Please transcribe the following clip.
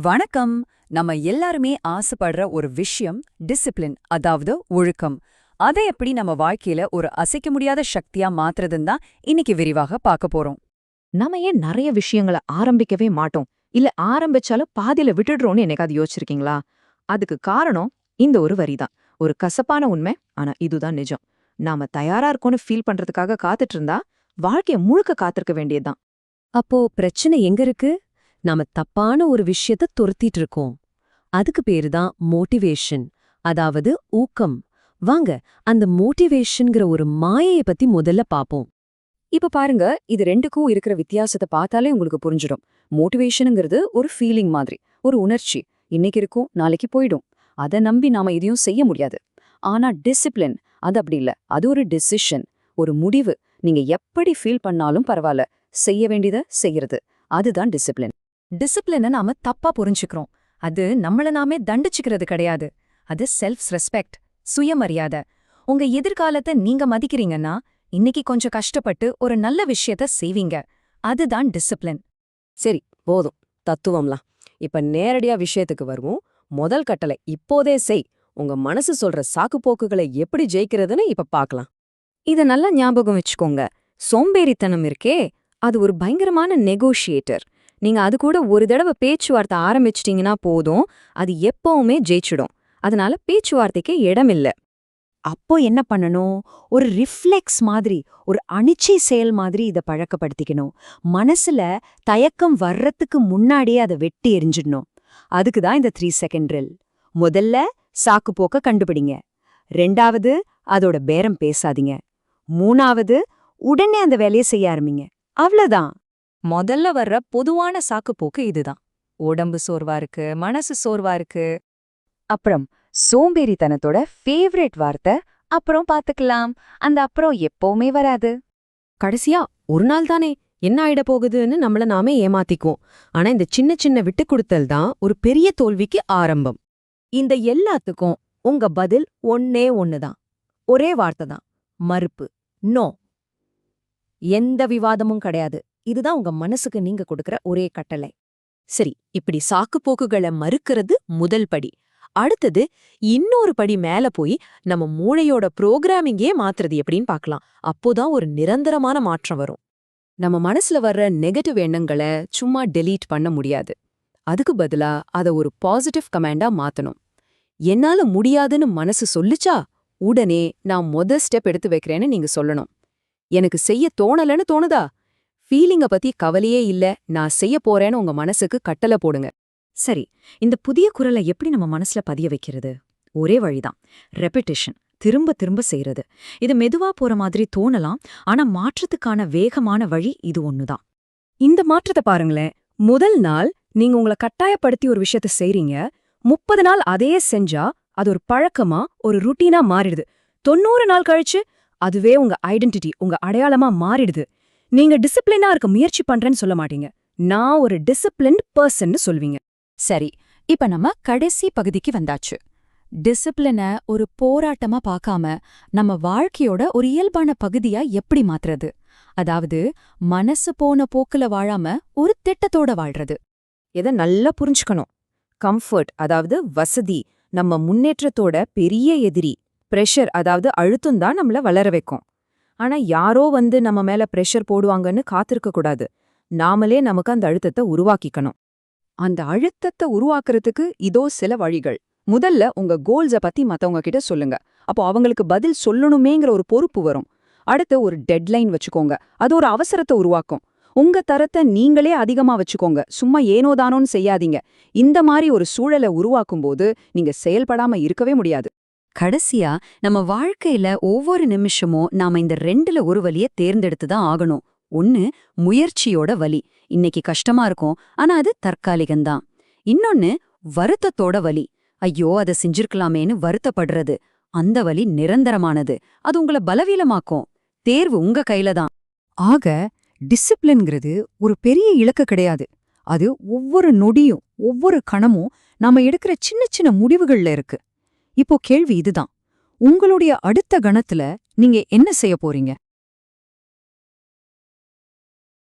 வணக்கம். நம்ம எல்லாருமே ஆசைப்படுற ஒரு விஷயம் டிசிப்ளின், அதாவது ஒழுக்கம். அதை எப்படி நம்ம வாழ்க்கையில ஒரு அசைக்க முடியாத சக்தியா மாத்துறதுன்னு தான் இன்னைக்கு விரிவாக பார்க்க போறோம். நாம ஏன் நிறைய விஷயங்கள ஆரம்பிக்கவே மாட்டோம், இல்ல ஆரம்பிச்சாலும் பாதியில விட்டுடுறோம்னு என்னைக்காவது யோசிச்சிருக்கீங்களா? அதுக்கு காரணம் இந்த ஒரு வரிதான். ஒரு கசப்பான உண்மை, ஆனா இதுதான் நிஜம். நாம தயாரா இருக்கோம்னு ஃபீல் பண்றதுக்காக காத்துட்டு இருந்தா வாழ்க்கைய முழுக்க காத்திருக்க வேண்டியதுதான். அப்போ பிரச்சனை எங்க இருக்கு? நாம தப்பான ஒரு விஷயத்த துரத்திட்டு இருக்கோம். அதுக்கு பேரு தான் மோட்டிவேஷன், அதாவது ஊக்கம். வாங்க அந்த மோட்டிவேஷன்ங்கிற ஒரு மாயைய பத்தி முதல்ல பாப்போம். இப்ப பாருங்க, இது ரெண்டுக்கும் இருக்கிற வித்தியாசத்தை பார்த்தாலே உங்களுக்கு புரிஞ்சிடும். மோட்டிவேஷனுங்கிறது ஒரு ஃபீலிங் மாதிரி, ஒரு உணர்ச்சி. இன்னைக்கு இருக்கும், நாளைக்கு போயிடும். அதை நம்பி நாம இதையும் செய்ய முடியாது. ஆனா டிசிப்ளின் அது அப்படி இல்ல. அது ஒரு டிசிஷன், ஒரு முடிவு. நீங்க எப்படி ஃபீல் பண்ணாலும் பரவாயில்ல, செய்ய வேண்டியதை செய்யறது. அதுதான் டிசிப்ளின். டிசிப்ளினை நாம தப்பா புரிஞ்சுக்கிறோம். அது நம்மள நாமே தண்டிச்சுக்கிறது கிடையாது. அது செல்ஃப் ரெஸ்பெக்ட், சுயமரியாதை. உங்க எதிர்காலத்தை நீங்க மதிக்கிறீங்கன்னா இன்னைக்கு கொஞ்சம் கஷ்டப்பட்டு ஒரு நல்ல விஷயத்த செய்வீங்க. அதுதான் டிசிப்ளின். சரி, போதும் தத்துவம்லாம். இப்ப நேரடியா விஷயத்துக்கு வருவோம். முதல் கட்டளை இப்போதே செய். உங்க மனசு சொல்ற சாக்குப்போக்குகளை எப்படி ஜெயிக்கிறதுன்னு இப்ப பார்க்கலாம். இத நல்லா ஞாபகம் வச்சுக்கோங்க. சோம்பேறித்தனம் இருக்கே, அது ஒரு பயங்கரமான நெகோஷியேட்டர். நீங்க அது கூட ஒரு தடவை பேச்சுவார்த்தை ஆரம்பிச்சிட்டீங்கன்னா போதும், அது எப்பவுமே ஜெயிச்சிடும். அதனால பேச்சுவார்த்தைக்கு இடமில்ல. அப்போ என்ன பண்ணணும்? ஒரு ரிஃப்ளெக்ஸ் மாதிரி, ஒரு அனிச்சை செயல் மாதிரி இத பழக்கப்படுத்திக்கணும். மனசுல தயக்கம் வர்றதுக்கு முன்னாடியே அதை வெட்டி எரிஞ்சிடணும். அதுக்கு தான் இந்த 3 செகண்ட் ட்ரில். முதல்ல சாக்குப்போக்க கண்டுபிடிங்க. 2வது அதோட பேரம் பேசாதீங்க. 3வது உடனே அந்த வேலையை செய்ய ஆரம்பிங்க. அவ்வளவுதான். முதல்ல வர்ற பொதுவான சாக்குப்போக்கு இதுதான். உடம்பு சோர்வா இருக்கு, மனசு சோர்வா இருக்கு. அப்புறம் சோம்பேறித்தனத்தோட ஃபேவரட் வார்த்தை, அப்புறம் பாத்துக்கலாம். அந்த அப்புறம் எப்பவுமே வராது. கடைசியா ஒரு நாள் தானே, என்ன ஆயிட போகுதுன்னு நம்மள நாமே ஏமாத்திக்குவோம். ஆனா இந்த சின்ன சின்ன விட்டுக் தான் ஒரு பெரிய தோல்விக்கு ஆரம்பம். இந்த எல்லாத்துக்கும் உங்க பதில் ஒன்னே ஒண்ணுதான். ஒரே வார்த்தை தான். மறுப்பு. நோ. எந்த விவாதமும் கிடையாது. இதுதான் உங்க மனசுக்கு நீங்க கொடுக்கிற ஒரே கட்டளை. சரி, இப்படி சாக்குப்போக்குகளை மறுக்கிறது முதல் படி. அடுத்தது இன்னொரு படி மேல போய் நம்ம மூளையோட புரோகிராமிங்கே மாத்துறது எப்படின்னு பார்க்கலாம். அப்போதான் ஒரு நிரந்தரமான மாற்றம் வரும். நம்ம மனசுல வர்ற நெகட்டிவ் எண்ணங்களை சும்மா டெலீட் பண்ண முடியாது. அதுக்கு பதிலா அதை ஒரு பாசிட்டிவ் கமாண்டா மாத்தணும். என்னால முடியாதுன்னு மனசு சொல்லுச்சா, உடனே நான் ஸ்டெப் எடுத்து வைக்கிறேன்னு நீங்க சொல்லணும். எனக்கு செய்ய தோணலன்னு தோணுதா, ஃபீலிங்க பத்தி கவலையே இல்ல, நான் செய்ய போறேன்னு உங்க மனசுக்கு கட்டளை போடுங்க. சரி, இந்த புதிய குரலை எப்படி நம்ம மனசுல பதிய வைக்கிறது? ஒரே வழிதான். ரெப்பிட்டிஷன், திரும்ப திரும்ப செய்யறது. இது மெதுவா போற மாதிரி தோணலாம், ஆனா மாற்றத்துக்கான வேகமான வழி இது ஒண்ணுதான். இந்த மாற்றத்தை பாருங்களேன். முதல் நாள் நீங்க உங்களை கட்டாயப்படுத்தி ஒரு விஷயத்த செய்றீங்க. 30 நாள் அதையே செஞ்சா அது ஒரு பழக்கமா, ஒரு ருட்டீனா மாறிடுது. 90 நாள் கழிச்சு அதுவே உங்க ஐடென்டிட்டி, உங்க அடையாளமா மாறிடுது. நீங்க டிசிப்ளினா இருக்க முயற்சி பண்றேன்னு சொல்ல மாட்டீங்க. நான் ஒரு டிசிப்ளின்ட் பர்சன்னு சொல்வீங்க. சரி, இப்ப நம்ம கடைசி பகுதிக்கு வந்தாச்சு. டிசிப்ளின ஒரு போராட்டமா பார்க்காம நம்ம வாழ்க்கையோட ஒரு இயல்பான பகுதியா எப்படி மாத்துறது? அதாவது மனசு போன போக்குல வாழாம ஒரு திட்டத்தோட வாழ்றது. இதை நல்லா புரிஞ்சுக்கணும். கம்ஃபர்ட், அதாவது வசதி, நம்ம முன்னேற்றத்தோட பெரிய எதிரி. பிரஷர், அதாவது அழுத்தம் தான் நம்மள வளர வைக்கும். ஆனா யாரோ வந்து நம்ம மேல பிரஷர் போடுவாங்கன்னு காத்திருக்க கூடாது. நாமளே நமக்கு அந்த அழுத்தத்தை உருவாக்கிக்கணும். அந்த அழுத்தத்தை உருவாக்குறதுக்கு இதோ சில வழிகள். முதல்ல உங்க கோல்ஸ பத்தி மத்தவங்க கிட்ட சொல்லுங்க. அப்போ அவங்களுக்கு பதில் சொல்லணுமேங்கிற ஒரு பொறுப்பு வரும். அடுத்து ஒரு டெட்லைன் வச்சுக்கோங்க. அது ஒரு அவசரத்தை உருவாக்கும். உங்க தரத்தை நீங்களே அதிகமா வச்சுக்கோங்க. சும்மா ஏனோதானோன்னு செய்யாதீங்க. இந்த மாதிரி ஒரு சூழலை உருவாக்கும்போது நீங்க செயல்படாம இருக்கவே முடியாது. கடைசியா நம்ம வாழ்க்கையில ஒவ்வொரு நிமிஷமும் நாம இந்த 2ல ஒரு வழிய தேர்ந்தெடுத்து தான் ஆகணும். ஒன்னு முயற்சியோட வலி. இன்னைக்கு கஷ்டமா இருக்கும், ஆனா அது தற்காலிகம்தான். இன்னொன்னு வருத்தத்தோட வலி. ஐயோ அதை செஞ்சிருக்கலாமேன்னு வருத்தப்படுறது. அந்த வலி நிரந்தரமானது. அது உங்களை பலவீனமாக்கும். தேர்வு உங்க கையில தான். ஆக டிசிப்ளின்ங்கிறது ஒரு பெரிய இலக்கு கிடையாது. அது ஒவ்வொரு நொடியும், ஒவ்வொரு கணமும் நாம எடுக்கிற சின்ன சின்ன முடிவுகள்ல இருக்கு. இப்போ கேள்வி இதுதான். உங்களுடைய அடுத்த கணத்துல நீங்க என்ன செய்ய போறீங்க?